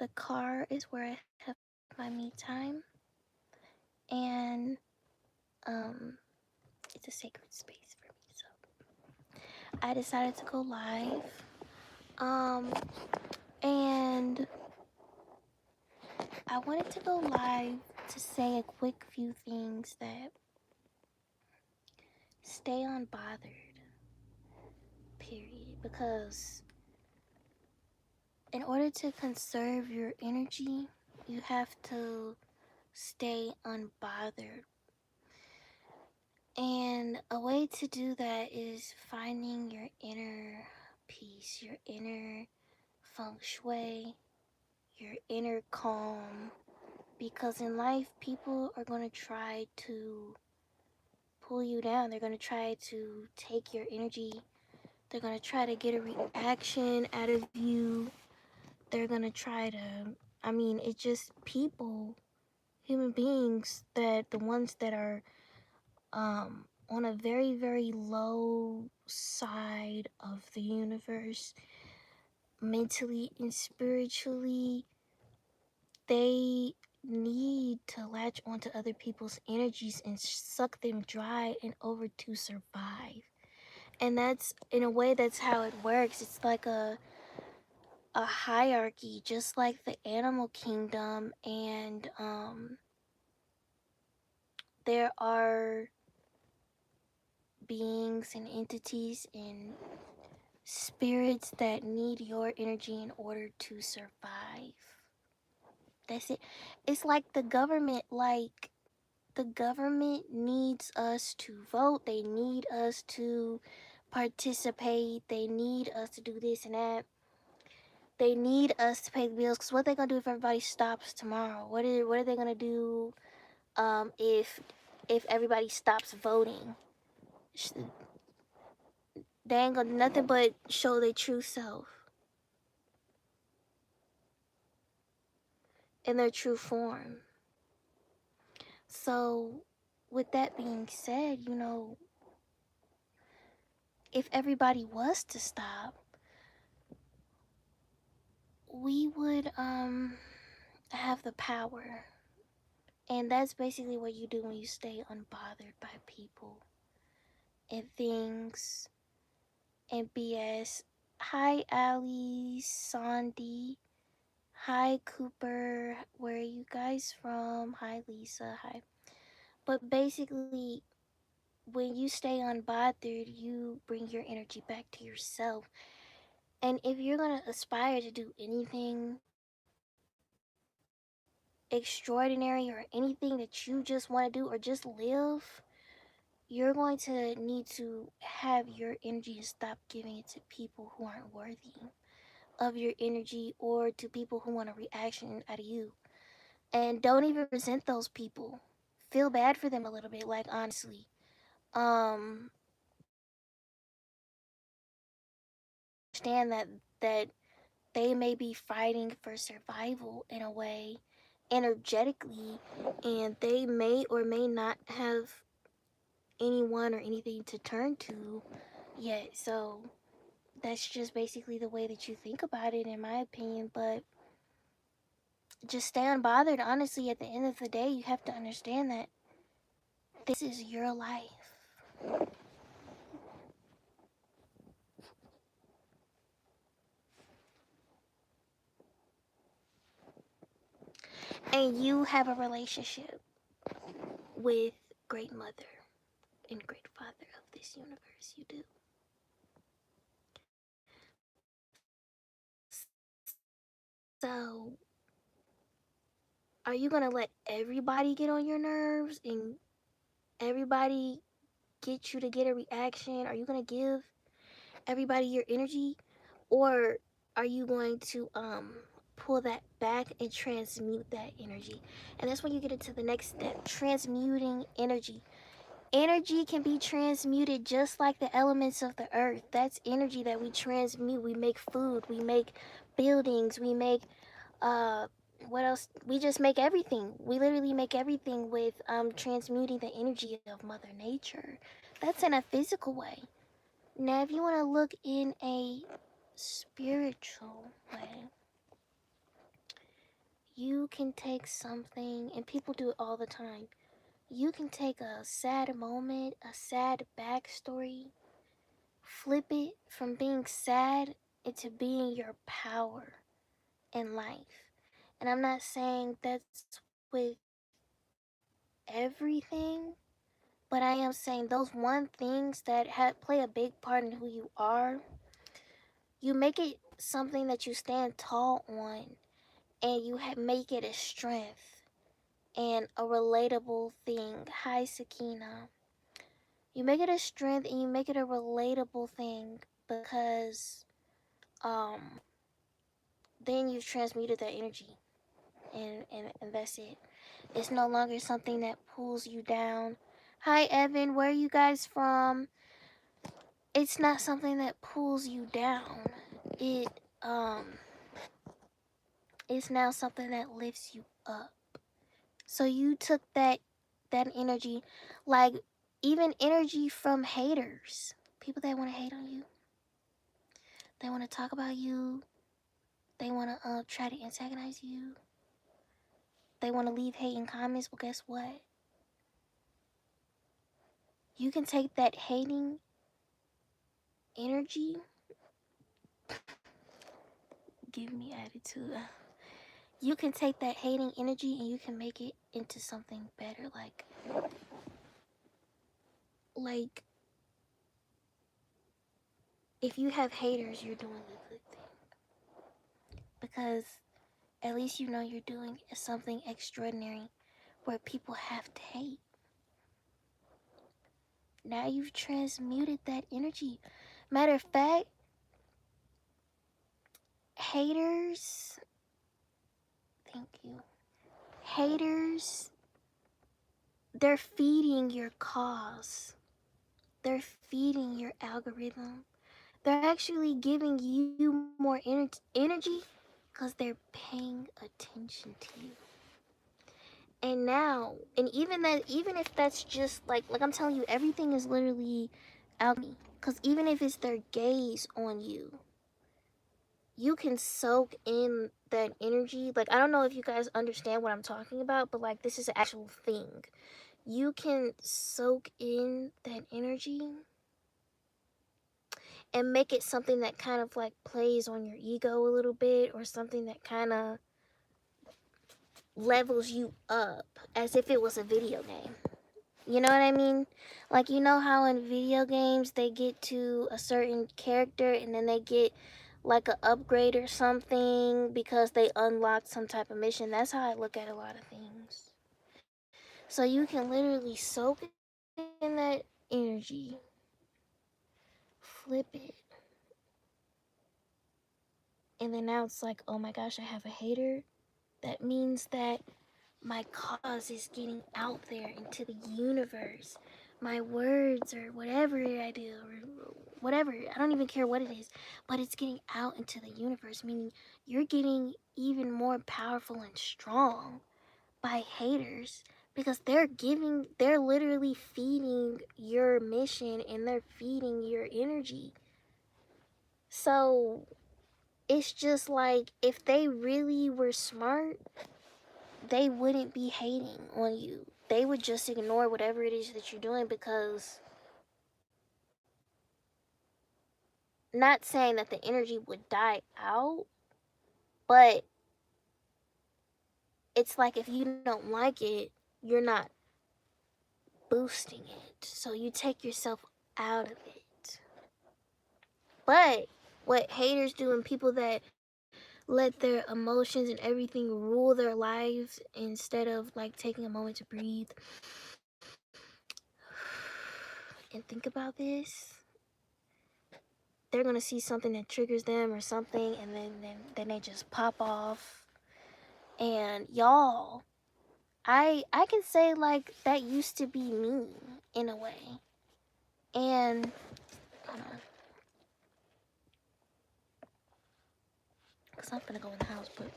the car is where I have my me time, and um, it's a sacred space for me. So I decided to go live. Um, and I wanted to go live to say a quick few things that stay unbothered, period. Because in order to conserve your energy, you have to stay unbothered. And a way to do that is finding your inner peace, your inner feng shui, your inner calm. Because in life, people are going to try to pull you down. They're going to try to take your energy. They're going to try to get a reaction out of you. They're going to try to, it's just people, human beings, that the ones that are on a very, very low side of the universe, mentally and spiritually, they need to latch onto other people's energies and suck them dry in order to survive. And that's, in a way, that's how it works. It's like a hierarchy, just like the animal kingdom. And there are beings and entities and spirits that need your energy in order to survive. That's it. It's like the government, the government needs us to vote. They need us to participate. They need us to do this and that. They need us to pay the bills. Cause what they gonna do if everybody stops tomorrow? What are they gonna do if everybody stops voting? They ain't gonna do nothing but show their true self in their true form. So, with that being said, if everybody was to stop, we would have the power. And that's basically what you do when you stay unbothered by people and things and BS. Hi, Ali, Sandy. Hi, Cooper. Where are you guys from? Hi, Lisa. Hi. But basically, when you stay unbothered, you bring your energy back to yourself. And if you're going to aspire to do anything extraordinary or anything that you just want to do or just live, you're going to need to have your energy and stop giving it to people who aren't worthy of your energy, or to people who want a reaction out of you. And don't even resent those people. Feel bad for them a little bit, like, honestly. Understand that they may be fighting for survival in a way, energetically, and they may or may not have anyone or anything to turn to yet. So that's just basically the way that you think about it, in my opinion. But just stay unbothered. Honestly, at the end of the day, you have to understand that this is your life. And you have a relationship with Great Mother and Great Father of this universe. You do. So, are you gonna let everybody get on your nerves and everybody get you to get a reaction? Are you gonna give everybody your energy? Or are you going to pull that back and transmute that energy? And that's when you get into the next step, transmuting energy. Energy can be transmuted just like the elements of the earth. That's energy that we transmute. We make food, we make buildings, we make uh what else? We just make everything. We literally make everything with transmuting the energy of Mother Nature. That's in a physical way. Now, if you want to look in a spiritual way, You can take something, and people do it all the time. You can take a sad moment, a sad backstory, flip it from being sad into being your power in life. And I'm not saying that's with everything, but I am saying those one things that play a big part in who you are, you make it something that you stand tall on, and you make it a strength and a relatable thing. Hi, Sakina. You make it a strength and you make it a relatable thing because then you've transmuted that energy, and that's it. It's no longer something that pulls you down. Hi, Evan. Where are you guys from? It's not something that pulls you down. It it's now something that lifts you up. So you took that energy, like even energy from haters, people that want to hate on you, they want to talk about you, they want to try to antagonize you, they want to leave hating comments. Well, guess what? You can take that hating energy. Give me attitude. You can take that hating energy and you can make it into something better. Like if you have haters, you're doing a good thing because at least you know you're doing something extraordinary where people have to hate. Now you've transmuted that energy. Matter of fact, haters, thank you. Haters, they're feeding your cause. They're feeding your algorithm. They're actually giving you more energy because they're paying attention to you. And now, and even if that's just like I'm telling you, everything is literally alchemy. Because even if it's their gaze on you can soak in that energy. Like, I don't know if you guys understand what I'm talking about, but like, this is an actual thing. You can soak in that energy and make it something that kind of like plays on your ego a little bit, or something that kind of levels you up as if it was a video game. You know what I mean? Like, you know how in video games they get to a certain character and then they get like an upgrade or something because they unlocked some type of mission. That's how I look at a lot of things. So you can literally soak in that energy, flip it, and then now it's like, oh my gosh, I have a hater. That means that my cause is getting out there into the universe. My words or whatever I do, or whatever, I don't even care what it is, but it's getting out into the universe, meaning you're getting even more powerful and strong by haters because they're literally feeding your mission and they're feeding your energy. So it's just like if they really were smart, they wouldn't be hating on you. They would just ignore whatever it is that you're doing because, not saying that the energy would die out, but it's like if you don't like it, you're not boosting it. So you take yourself out of it. But what haters do and people that let their emotions and everything rule their lives instead of like taking a moment to breathe and think about this, they're gonna see something that triggers them or something, and then they just pop off. And y'all, I can say like that used to be me in a way. And hold on, cause I'm gonna go in the house, but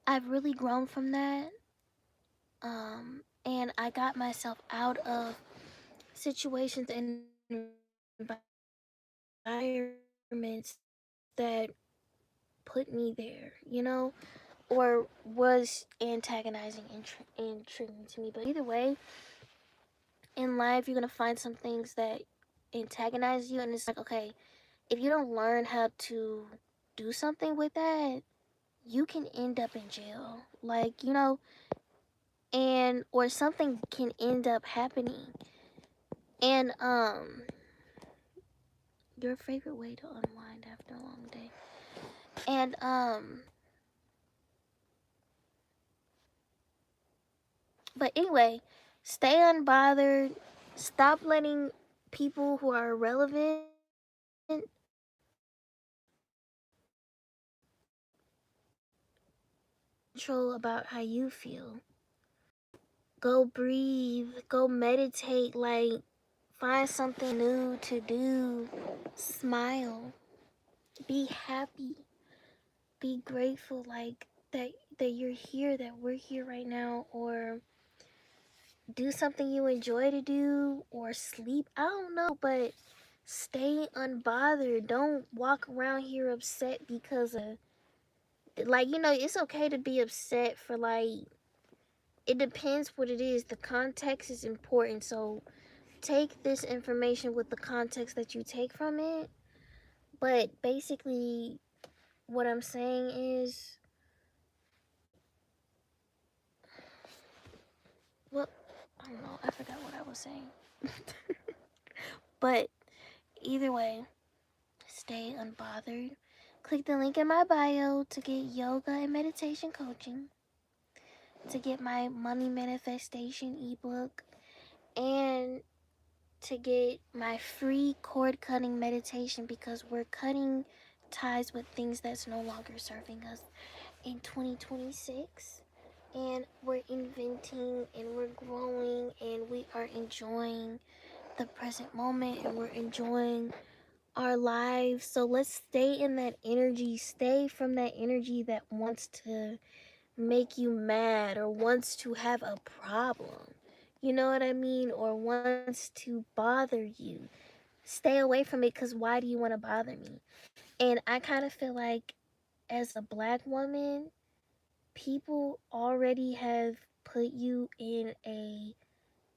I've really grown from that. And I got myself out of situations and environments that put me there, or was antagonizing and triggering to me. But either way, in life, you're gonna find some things that antagonize you, and it's like, okay, if you don't learn how to do something with that, you can end up in jail. Like, and or something can end up happening. And your favorite way to unwind after a long day. And but anyway, stay unbothered. Stop letting people who are irrelevant control about how you feel. Go breathe, go meditate, like find something new to do. Smile. Be happy. Be grateful, like that you're here, that we're here right now, or do something you enjoy to do, or sleep. I don't know, but stay unbothered. Don't walk around here upset because of, like, it's okay to be upset for, like, it depends what it is. The context is important, so take this information with the context that you take from it. But basically, what I'm saying is, well, I don't know, I forgot what I was saying. But either way, stay unbothered. Click the link in my bio to get yoga and meditation coaching, to get my money manifestation ebook, and to get my free cord cutting meditation, because we're cutting ties with things that's no longer serving us in 2026. And we're inventing and we're growing and we are enjoying the present moment and we're enjoying our lives. So let's stay in that energy. Stay from that energy that wants to make you mad or wants to have a problem. You know what I mean? Or wants to bother you. Stay away from it, because why do you want to bother me? And I kind of feel like, as a black woman, people already have put you in a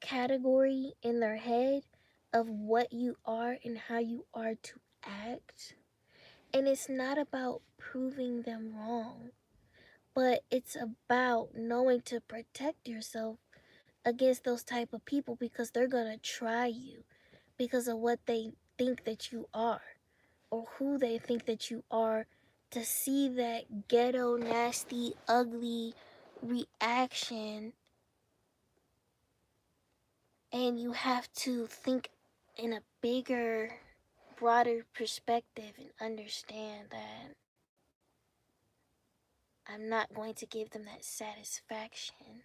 category in their head of what you are and how you are to act. And it's not about proving them wrong, but it's about knowing to protect yourself against those type of people, because they're going to try you because of what they think that you are or who they think that you are, to see that ghetto, nasty, ugly reaction. And you have to think in a bigger, broader perspective and understand that I'm not going to give them that satisfaction.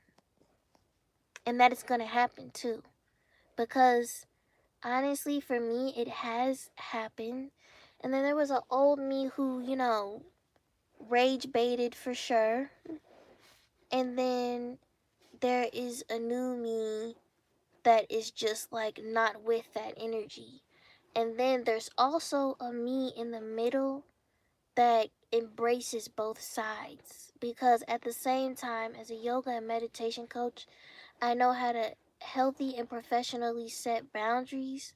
And that is going to happen too. Because honestly, for me, it has happened. And then there was an old me who, rage baited for sure. And then there is a new me that is just like not with that energy. And then there's also a me in the middle that embraces both sides. Because at the same time, as a yoga and meditation coach, I know how to healthy and professionally set boundaries,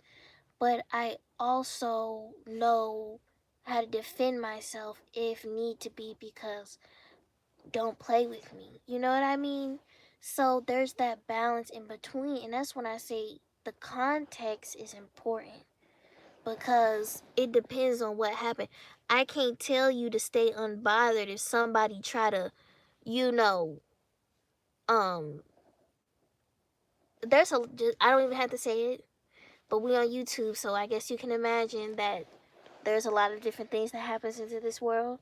but I also know how to defend myself if need to be, because don't play with me. You know what I mean? So there's that balance in between, and that's when I say the context is important, because it depends on what happened. I can't tell you to stay unbothered if somebody try to, you know, um, there's a, I don't even have to say it, but we on YouTube, so I guess you can imagine that there's a lot of different things that happens into this world.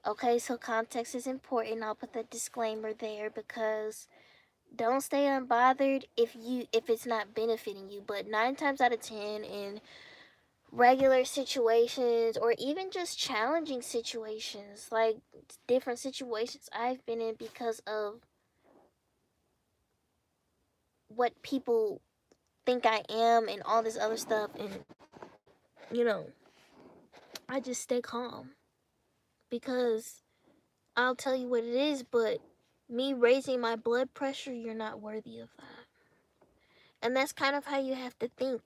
Okay, so context is important. I'll put that disclaimer there, because don't stay unbothered if it's not benefiting you. But 9 times out of 10 in regular situations, or even just challenging situations, like different situations I've been in because of what people think I am and all this other stuff, and you know, I just stay calm. because I'll tell you what it is, but me raising my blood pressure, you're not worthy of that. And that's kind of how you have to think.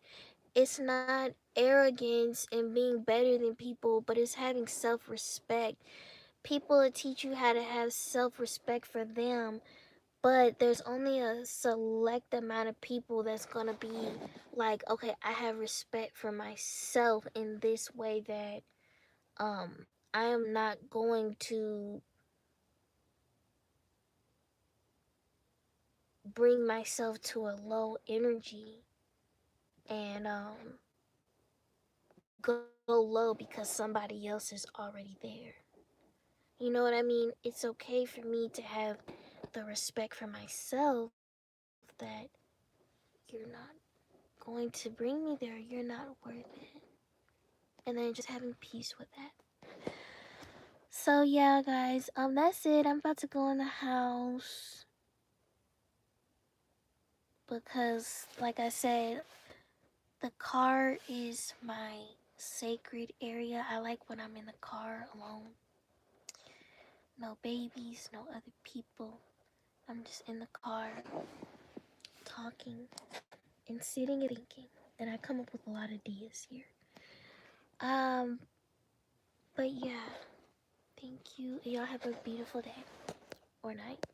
It's not arrogance and being better than people, but it's having self respect. People will teach you how to have self respect for them, but there's only a select amount of people that's gonna be like, okay, I have respect for myself in this way that I am not going to bring myself to a low energy and go low because somebody else is already there. You know what I mean? It's okay for me to have the respect for myself that you're not going to bring me there. You're not worth it. And then just having peace with that. So yeah, guys, that's it. I'm about to go in the house because, like I said, the car is my sacred area. I like when I'm in the car alone. No babies, no other people. I'm just in the car talking and sitting and thinking. And I come up with a lot of ideas here. But yeah, thank you. Y'all have a beautiful day or night.